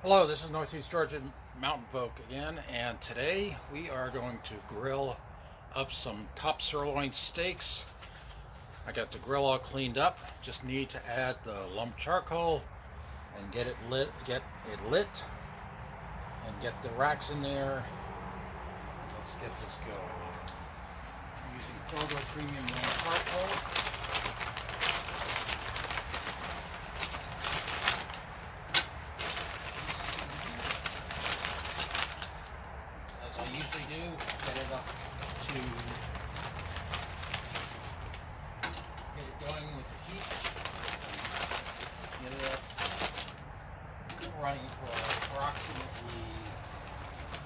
Hello, this is Northeast Georgia Mountain Folk again, and today we are going to grill up some top sirloin steaks. I got the grill all cleaned up. Just need to add the lump charcoal and get it lit, and get the racks in there. Let's get this going. I'm using Fogo Premium Lump Charcoal. As I usually do, get it up to get it going with the heat. Get it up running for approximately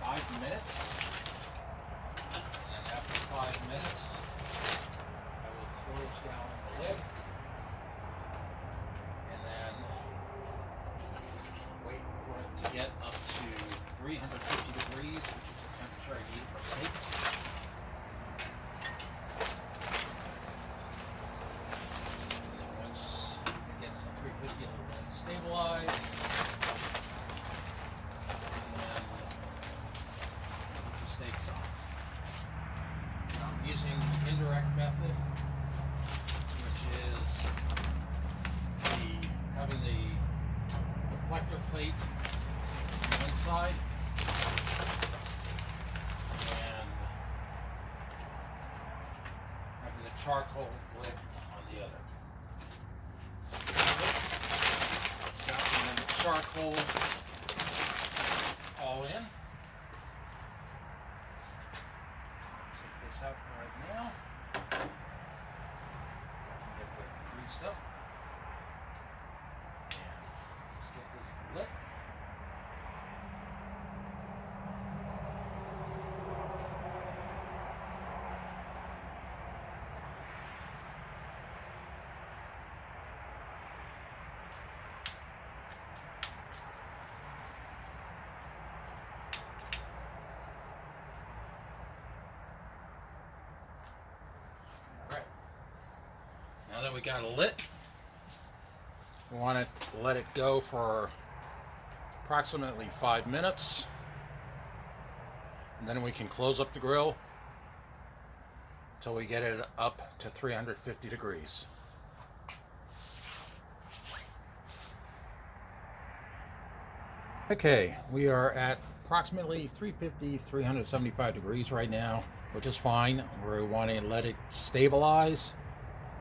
5 minutes. And after 5 minutes, I will close down the lid and then wait for it to get up to 350 degrees, which is the temperature I need for steaks. And then once it gets to 350, it'll then stabilize. And then put the steaks on. Now I'm using the indirect method, which is having the deflector plate on one side and having the charcoal lid on the other. And then the charcoal all in. Take this out for right now. Get the greased up. And let's get this lit. Alright. Now that we got it lit, we want to let it go for approximately 5 minutes. And then we can close up the grill until we get it up to 350 degrees. Okay, we are at approximately 350, 375 degrees right now, which is fine. We're wanting to let it stabilize.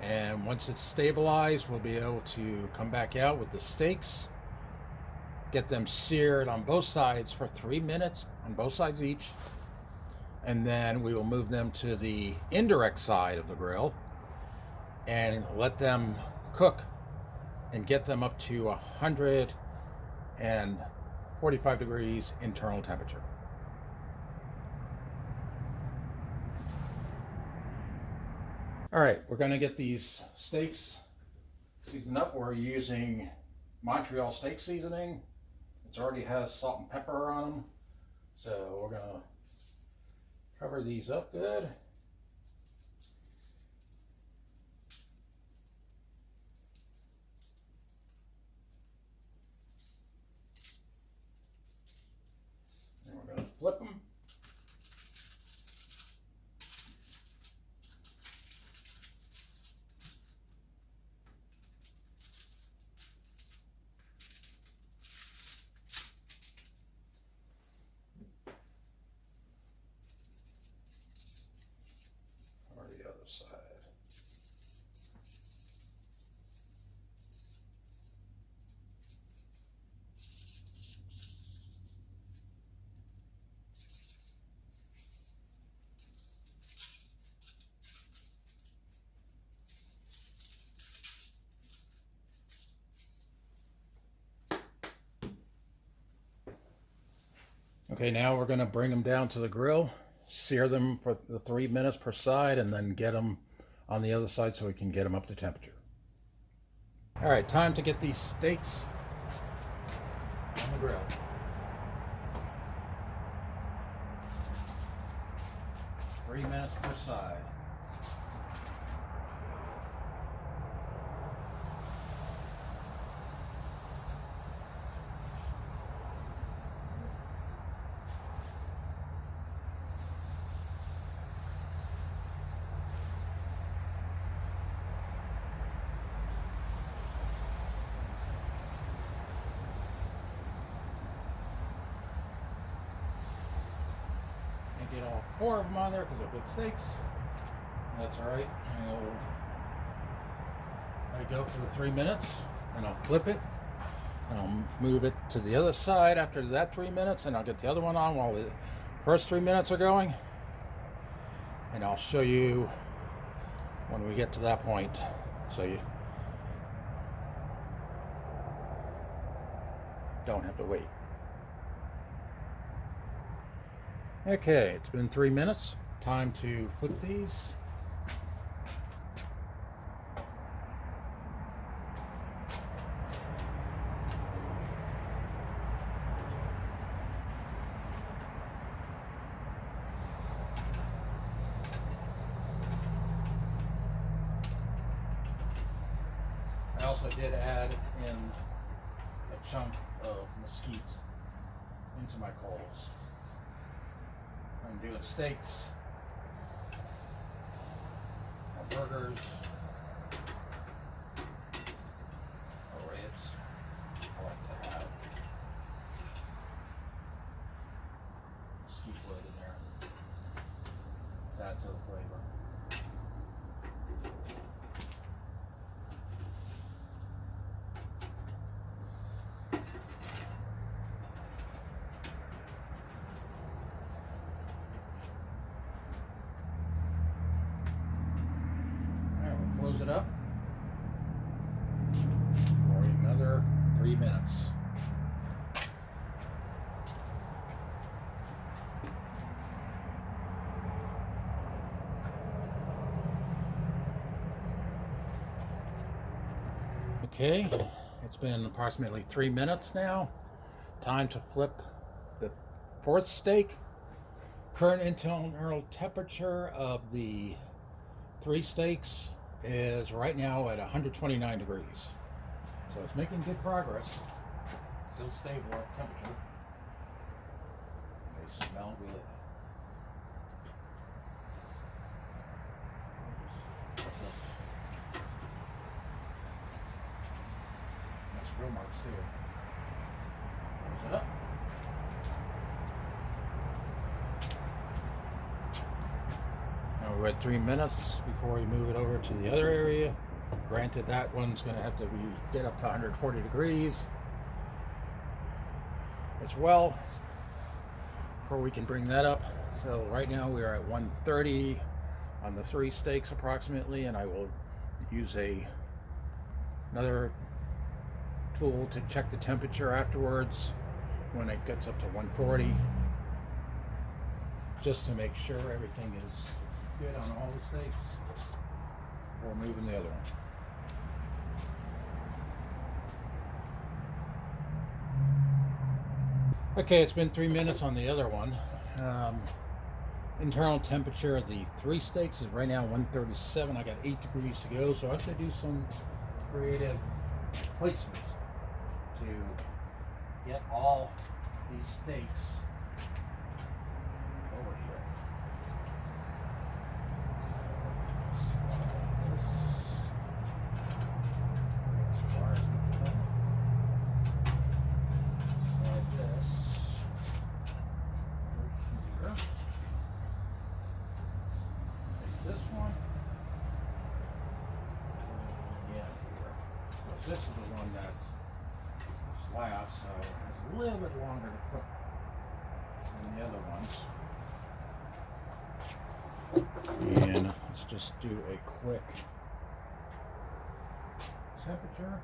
And once it's stabilized, we'll be able to come back out with the steaks, get them seared on both sides for 3 minutes, on both sides each. And then we will move them to the indirect side of the grill and let them cook and get them up to 145 degrees internal temperature. All right, we're going to get these steaks seasoned up. We're using Montreal steak seasoning. It already has salt and pepper on them. So we're going to cover these up good. And we're going to flip them. Or the other side. Okay, now we're going to bring them down to the grill, sear them for the 3 minutes per side, and then get them on the other side so we can get them up to temperature. All right, time to get these steaks on the grill. 3 minutes per side. 4 of them on there because they're big steaks. That's all right. I go for the 3 minutes, and I'll flip it, and I'll move it to the other side after that 3 minutes, and I'll get the other one on while the first 3 minutes are going. And I'll show you when we get to that point, so you don't have to wait. Okay, it's been 3 minutes. Time to flip these. I also did add in a chunk of mesquite into my coals. I'm doing steaks, or burgers, or ribs. I like to have mesquite wood in there. Add to the flavor. Close it up for another 3 minutes. Okay, it's been approximately 3 minutes now. Time to flip the 4th steak. Current internal temperature of the 3 steaks is right now at 129 degrees. So it's making good progress. Still stable at temperature. They smell good. Nice grill marks too. Close it up. Now we're at 3 minutes before we move it over to the other area. Granted, that one's going to have to get up to 140 degrees as well before we can bring that up. So right now we are at 130 on the 3 steaks approximately, and I will use another tool to check the temperature afterwards when it gets up to 140, just to make sure everything is good on all the steaks before moving the other one. Okay, it's been 3 minutes on the other one. Internal temperature of the 3 steaks is right now 137. I got 8 degrees to go, so I should do some creative placements to get all these steaks over here. This is the one that's last, so it's a little bit longer to cook than the other ones. And let's just do a quick temperature.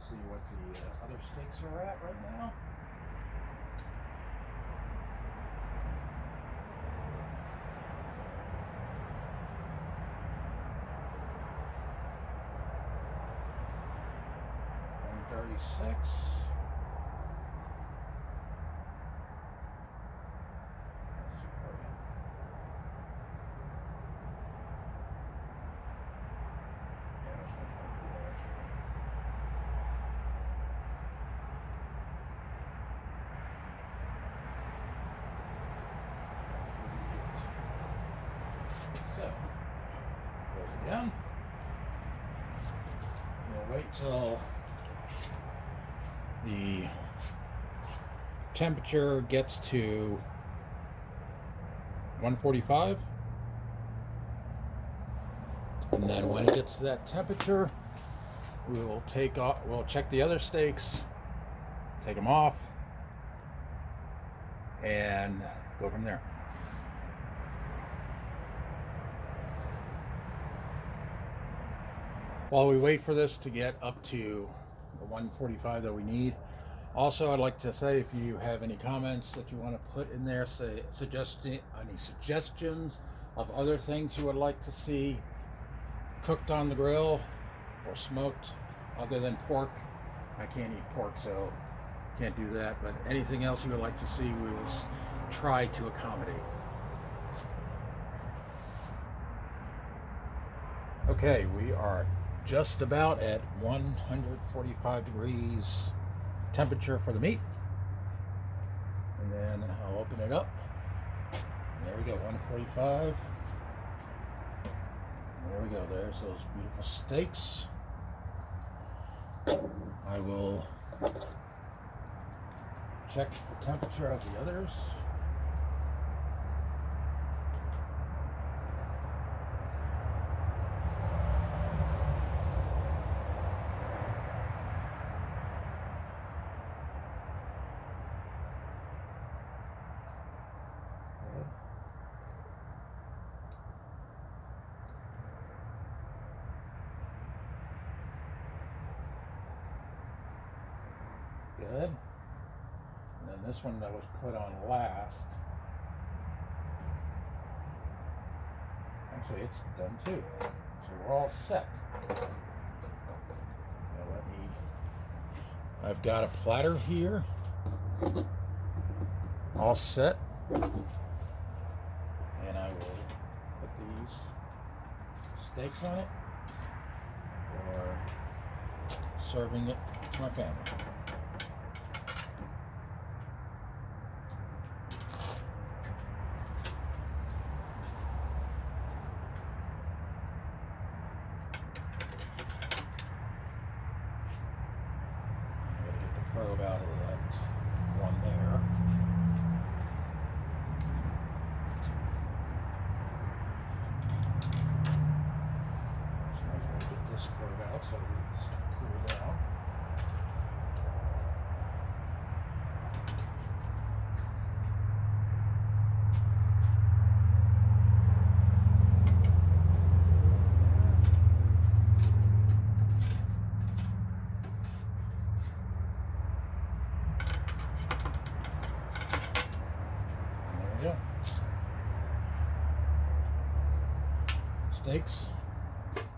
See what the other steaks are at right now. $36. So, close it down. We'll wait till the temperature gets to 145. And then when it gets to that temperature, we will we'll check the other steaks, take them off, and go from there. While we wait for this to get up to the 145 that we need, also I'd like to say, if you have any comments that you want to put in there, say any suggestions of other things you would like to see cooked on the grill or smoked other than pork. I can't eat pork, so can't do that, but anything else you would like to see, we will try to accommodate. Okay, we are just about at 145 degrees temperature for the meat, and then I'll open it up. And there we go, 145. There we go, there's those beautiful steaks. I will check the temperature of the others. Good. And then this one that was put on last. Actually, it's done too. So we're all set. Now I've got a platter here, all set. And I will put these steaks on it for serving it to my family. Probe out of that one there. So I'm going to get this probe out so it's cool down. Yeah. Steaks,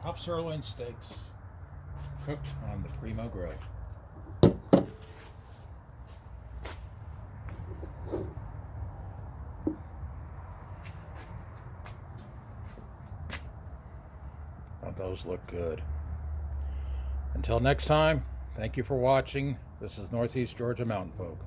top sirloin steaks, cooked on the Primo Grill. Don't those look good? Until next time, thank you for watching. This is Northeast Georgia Mountain Folk.